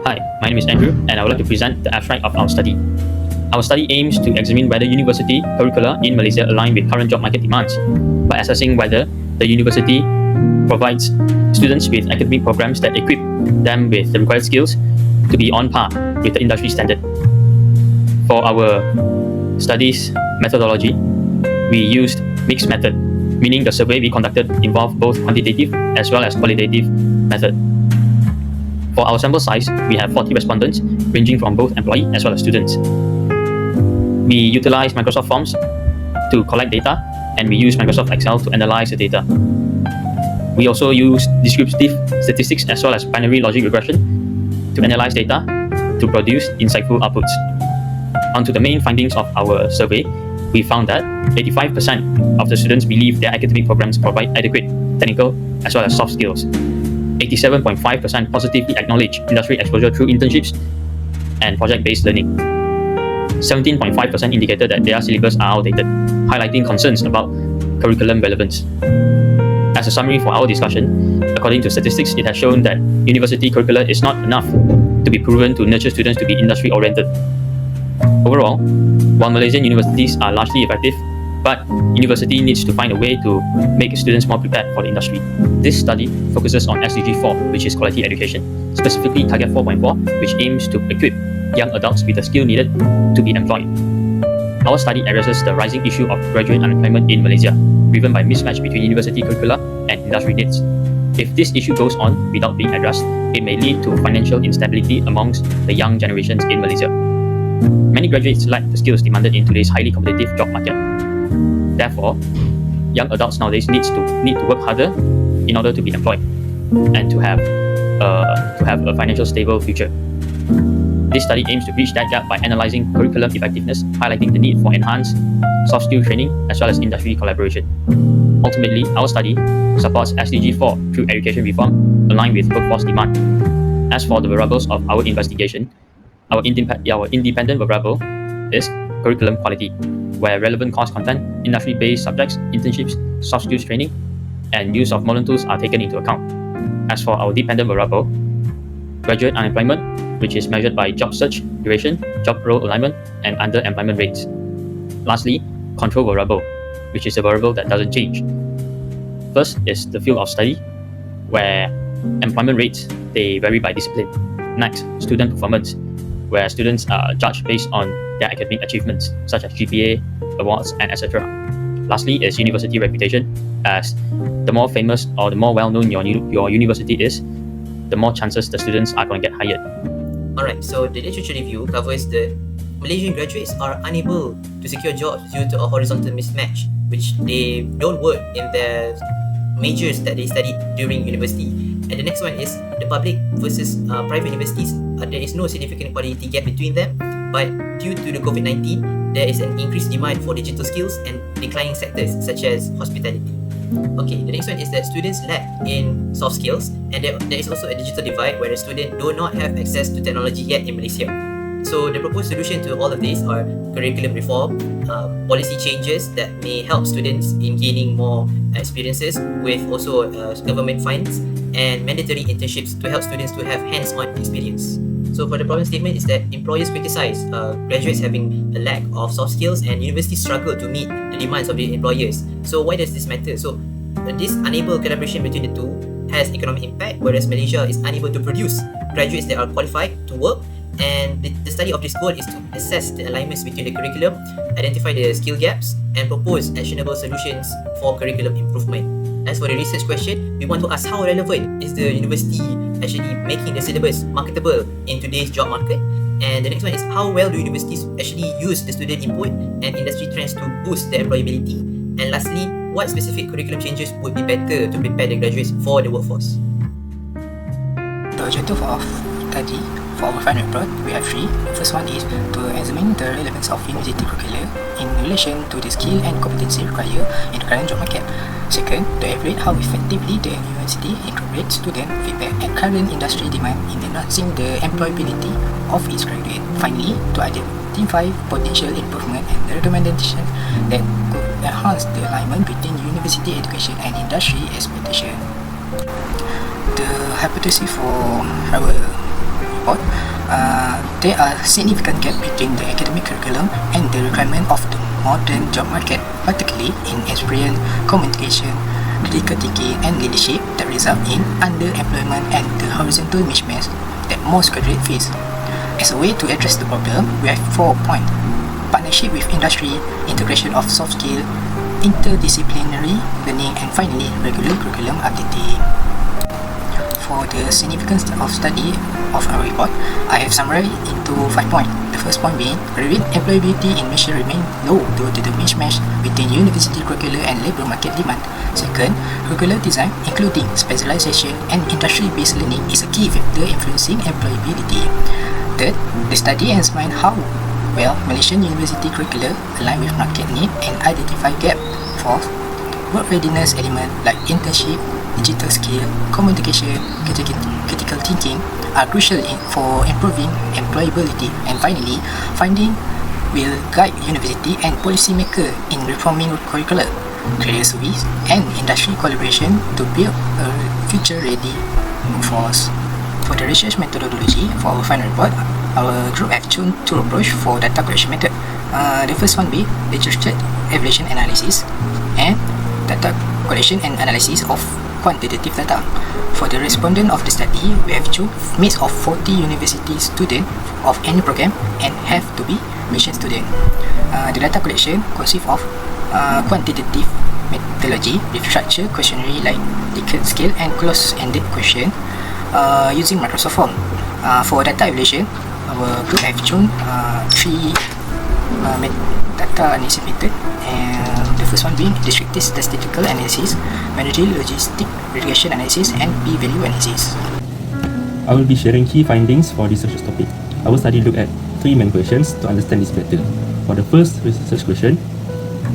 Hi, my name is Andrew, and I would like to present the abstract of our study. Our study aims to examine whether university curricula in Malaysia align with current job market demands by assessing whether the university provides students with academic programs that equip them with the required skills to be on par with the industry standard. For our studies methodology, we used mixed method, meaning the survey we conducted involved both quantitative as well as qualitative method. For our sample size, we have 40 respondents ranging from both employee as well as students. We utilize Microsoft Forms to collect data, and we use Microsoft Excel to analyze the data. We also use descriptive statistics as well as binary logic regression to analyze data to produce insightful outputs. On to the main findings of our survey, we found that 85% of the students believe their academic programs provide adequate technical as well as soft skills. 87.5% positively acknowledge industry exposure through internships and project-based learning. 17.5% indicated that their syllabus are outdated, highlighting concerns about curriculum relevance. As a summary for our discussion, according to statistics, it has shown that university curricula is not enough to be proven to nurture students to be industry-oriented. Overall, while Malaysian universities are largely effective, but university needs to find a way to make students more prepared for the industry. This study focuses on SDG 4, which is quality education, specifically Target 4.4, which aims to equip young adults with the skill needed to be employed. Our study addresses the rising issue of graduate unemployment in Malaysia, driven by mismatch between university curricula and industry needs. If this issue goes on without being addressed, it may lead to financial instability amongst the young generations in Malaysia. Many graduates lack the skills demanded in today's highly competitive job market. Therefore, young adults nowadays need to work harder in order to be employed and to have a financial stable future. This study aims to bridge that gap by analyzing curriculum effectiveness, highlighting the need for enhanced soft skill training as well as industry collaboration. Ultimately, our study supports SDG 4 through education reform aligned with workforce demand. As for the variables of our investigation, our independent variable is curriculum quality, where relevant course content, industry-based subjects, internships, soft skills training, and use of modern tools are taken into account. As for our dependent variable, graduate unemployment, which is measured by job search duration, job role alignment, and underemployment rates. Lastly, control variable, which is a variable that doesn't change. First is the field of study, where employment rates, they vary by discipline. Next, student performance, where students are judged based on their academic achievements, such as GPA, awards, and etc. Lastly is university reputation, as the more famous or the more well-known your university is, the more chances the students are going to get hired. Alright, so the literature review covers the Malaysian graduates are unable to secure jobs due to a horizontal mismatch, which they don't work in their majors that they studied during university. And the next one is the public versus private universities. There is no significant quality gap between them, but due to the COVID-19, there is an increased demand for digital skills and declining sectors such as hospitality. Okay, the next one is that students lack in soft skills, and there is also a digital divide where the students do not have access to technology yet in Malaysia. So the proposed solution to all of these are curriculum reform, policy changes that may help students in gaining more experiences with also government funds, and mandatory internships to help students to have hands-on experience. So for the problem statement is that employers criticize graduates having a lack of soft skills, and universities struggle to meet the demands of the employers. So why does this matter? So this unable collaboration between the two has economic impact, whereas Malaysia is unable to produce graduates that are qualified to work. And the study of this goal is to assess the alignments between the curriculum, identify the skill gaps, and propose actionable solutions for curriculum improvement. As for the research question, we want to ask how relevant is the university actually making the syllabus marketable in today's job market. And the next one is how well do universities actually use the student input and industry trends to boost their employability. And lastly, what specific curriculum changes would be better to prepare the graduates for the workforce. The objective of study for our final report, we have three. First one is to examine the relevance of university curricula in relation to the skill and competency required in the current job market. Second, to evaluate how effectively the university incorporates student feedback and current industry demand in enhancing the employability of its graduate. Finally, to identify potential improvement and the recommendation that could enhance the alignment between university education and industry expectation. The hypothesis for our report there are significant gaps between the academic curriculum and the requirement of the modern job market, particularly in experience, communication, critical thinking, and leadership that result in underemployment and the horizontal mismatch that most graduates face. As a way to address the problem, we have 4 points: partnership with industry, integration of soft skill, interdisciplinary learning, and finally, regular curriculum updating. For the significance of study of our report, I have summarized into 5 points. The first point being, graduate employability in Malaysia remain low due to the mismatch between university curricula and labour market demand. Second, curricular design, including specialization and industry-based learning, is a key factor influencing employability. Third, the study examines how well Malaysian university curricula align with market need and identify gap. Fourth, work readiness element like internship, digital skill, communication, critical thinking are crucial for improving employability. And finally, finding will guide university and policymaker in reforming curricula, career service, and industry collaboration to build a future-ready workforce. For the research methodology for our final report, our group have chosen two approaches for data collection method. The first one be literature evaluation analysis and data collection and analysis of quantitative data. For the respondent of the study, we have chosen mix of 40 university students of any program and have to be mission student. The data collection consists of quantitative methodology with structured questionnaire like Likert scale and close-ended question using Microsoft Form. For data evaluation, our group have chosen 3 data analysis method, and the first one being descriptive statistical analysis, managerial logistic regression analysis, and p-value analysis. I will be sharing key findings for this research topic. Our study looked at 3 main questions to understand this better. For the first research question,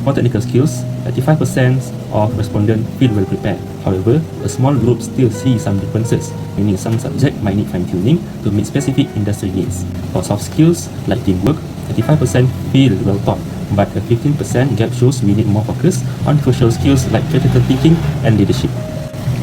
for technical skills, 85% of respondents feel well prepared. However, a small group still see some differences, meaning some subjects might need fine-tuning to meet specific industry needs. For soft skills, like teamwork, 35% feel well taught, but a 15% gap shows we need more focus on social skills like critical thinking and leadership.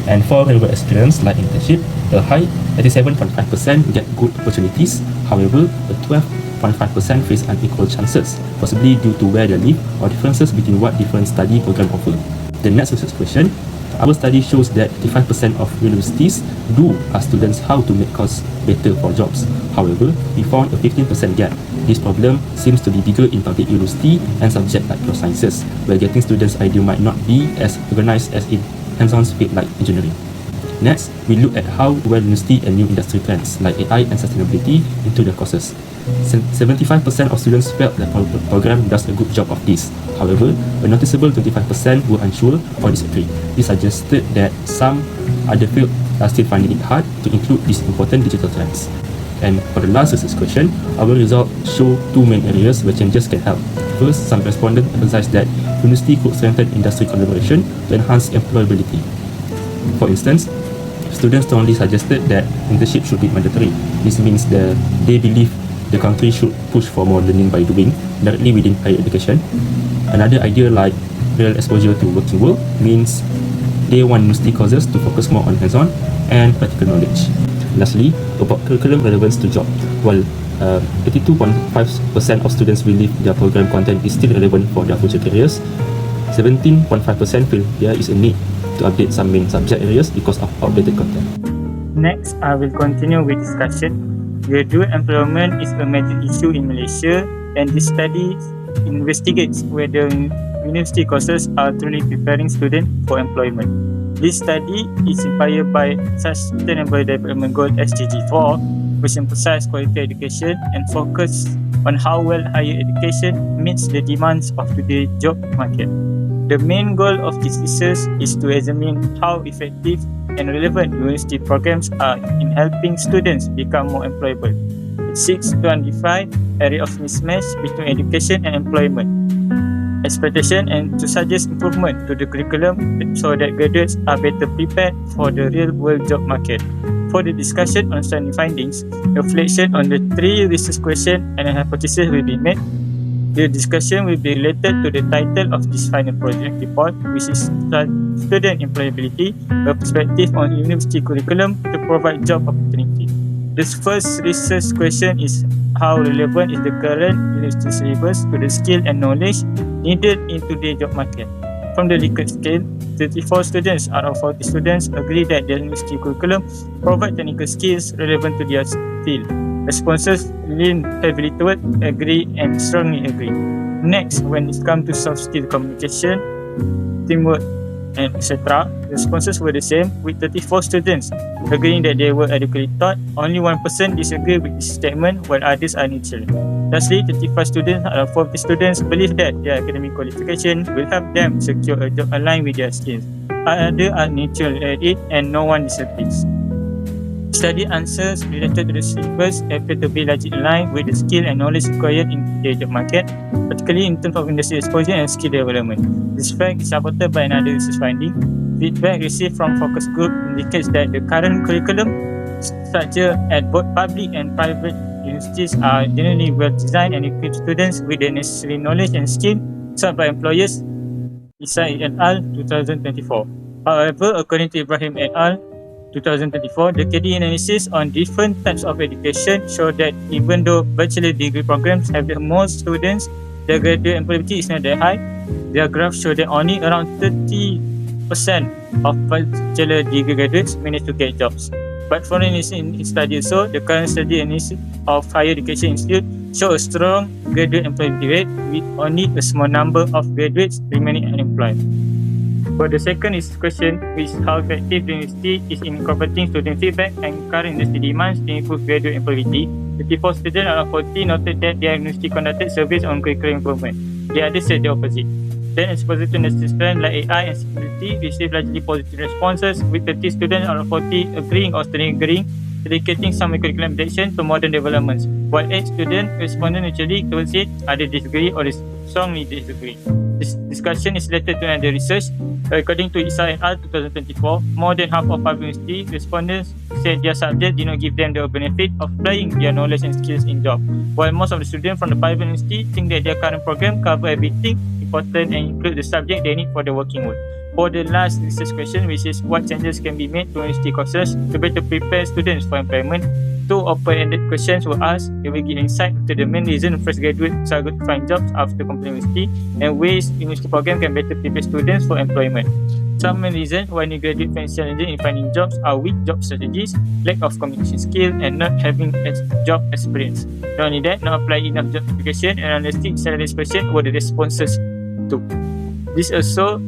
And for real-world experience like internship, a high 87.5% get good opportunities. However, a 12.5% face unequal chances, possibly due to where they live or differences between what different study program offer. The next research question, our study shows that 85% of universities do ask students how to make course better for jobs. However, we found a 15% gap. This problem seems to be bigger in public university and subjects like pure sciences, where getting students' idea might not be as organized as in hands-on field like engineering. Next, we look at how well university and new industry trends like AI and sustainability into their courses. 75% of students felt the program does a good job of this. However, a noticeable 25% were unsure or disagree. This suggested that some other fields are still finding it hard to include these important digital trends. And for the last research question, our results show 2 main areas where changes can help. First, some respondents emphasized that university could strengthen industry collaboration to enhance employability. For instance, students strongly suggested that internship should be mandatory. This means that they believe the country should push for more learning by doing directly within higher education. Another idea like real exposure to working world means they want university courses to focus more on hands-on and practical knowledge. Lastly, about curriculum relevance to job. While 82.5% of students believe their program content is still relevant for their future careers, 17.5% feel there is a need to update some main subject areas because of outdated content. Next, I will continue with discussion. Graduate employment is a major issue in Malaysia, and this study investigates whether university courses are truly preparing students for employment. This study is inspired by Sustainable Development Goal SDG 4, which emphasizes quality education and focus on how well higher education meets the demands of today's job market. The main goal of this research is to examine how effective and relevant university programs are in helping students become more employable. It seeks to identify areas of mismatch between education and employment expectation and to suggest improvement to the curriculum so that graduates are better prepared for the real-world job market. For the discussion on study findings, reflection on the 3 research questions and a hypothesis will be made. The discussion will be related to the title of this final project report, which is Student Employability, a perspective on university curriculum to provide job opportunity. This first research question is how relevant is the current university syllabus to the skill and knowledge needed in today's job market. From the Likert scale, 34 students out of 40 students agree that the university curriculum provide technical skills relevant to their field. Responses lean heavily toward agree and strongly agree. Next, when it comes to soft skill communication, teamwork, and etc., responses were the same, with 34 students agreeing that they were adequately taught. Only 1% disagree with this statement, while others are neutral. Lastly, 35 students out of 40 students believe that their academic qualification will help them secure a job aligned with their skills. Others are neutral at it, and no one disagrees. Study answers related to the syllabus appear to be largely aligned with the skill and knowledge required in the job market, particularly in terms of industry exposure and skill development. This fact is supported by another research finding. Feedback received from focus group indicates that the current curriculum structure at both public and private universities are generally well designed and equip students with the necessary knowledge and skill sought by employers. Isai et al. 2024. However, according to Ibrahim et al. 2024, the KD analysis on different types of education show that even though bachelor degree programs have the most students, their graduate employability is not that high. Their graphs show that only around 30% of bachelor degree graduates manage to get jobs. But foreign studies also, the current study analysis of higher education institute show a strong graduate employability rate with only a small number of graduates remaining unemployed. For the second question, which is how effective the university is in incorporating student feedback and current industry demands to improve graduate employability. 54 students out of 40 noted that their university conducted surveys on curriculum improvement. The others said the opposite. Then exposure to industry trends like AI and security received largely positive responses, with 30 students out of 40 agreeing or strongly agreeing, dedicating some curriculum adaptation to modern developments, while 8 students responded neutrally towards it, either disagree or strongly disagree. This discussion is related to another research. According to Isai et al. 2024, more than half of public university respondents said their subject did not give them the benefit of applying their knowledge and skills in job, while most of the students from the private university think that their current program cover everything important and include the subject they need for the working world. For the last research question, which is what changes can be made to university courses to better prepare students for employment, 2 open-ended questions were asked. They will give insight into the main reason fresh graduates struggle to find jobs after completing university and ways university program can better prepare students for employment. Some main reasons why new graduates find challenging in finding jobs are weak job strategies, lack of communication skill, and not having job experience. Not only that, not applying enough job application and unrealistic salary expectations were the responses to. This also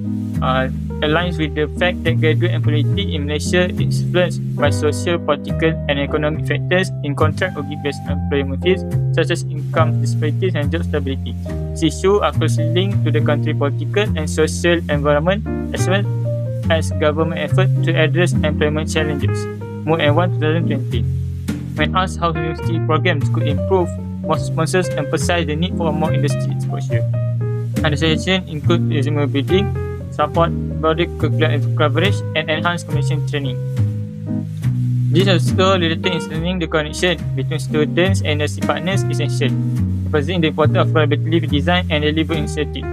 aligns with the fact that graduate employability in Malaysia is influenced by social, political, and economic factors in contract or based employment fields such as income disparities and job stability. These issues are closely linked to the country political and social environment as well as government effort to address employment challenges. Mood and 1 2020. When asked how university programs could improve, most sponsors emphasize the need for more industry exposure. Other suggestions include resume building, support broader curricular coverage, and enhanced communication training. This also related in strengthening the connection between students and industry partners is essential, emphasizing the importance of collaborative design and deliberate initiative.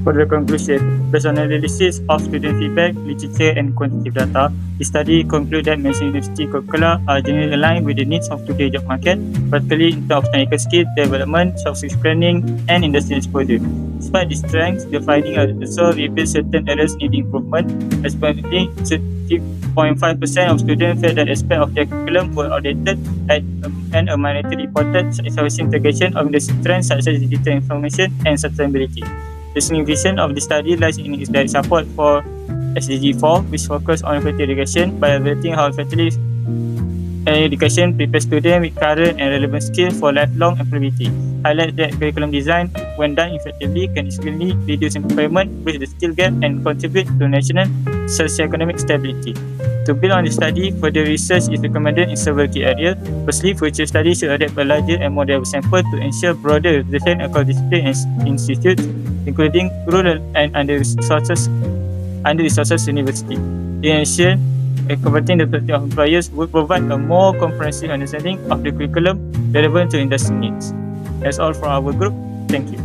For the conclusion, based on analysis of student feedback, literature, and quantitative data, the study concluded that Malaysian university curricula are generally aligned with the needs of today's job market, particularly in terms of technical skill development, soft skills training, and industry exposure. Despite these strengths, the findings also reveal certain areas needing improvement. Approximately 30.5% of students felt that aspects of their curriculum were outdated, and a minority reported insufficient integration of industry trends such as digital information and sustainability. The significance of the study lies in its direct support for SDG 4, which focuses on effective education by evaluating how effectively education prepares students with current and relevant skills for lifelong employability. Highlight that curriculum design, when done effectively, can significantly reduce unemployment, bridge the skill gap, and contribute to national socio-economic stability. To build on the study, further research is recommended in several key areas. Firstly, future studies should adapt a larger and more diverse sample to ensure broader representation across disciplines and institutes, including rural and under-resourced universities. In addition, converting the perspective of employers would provide a more comprehensive understanding of the curriculum relevant to industry needs. That's all from our group. Thank you.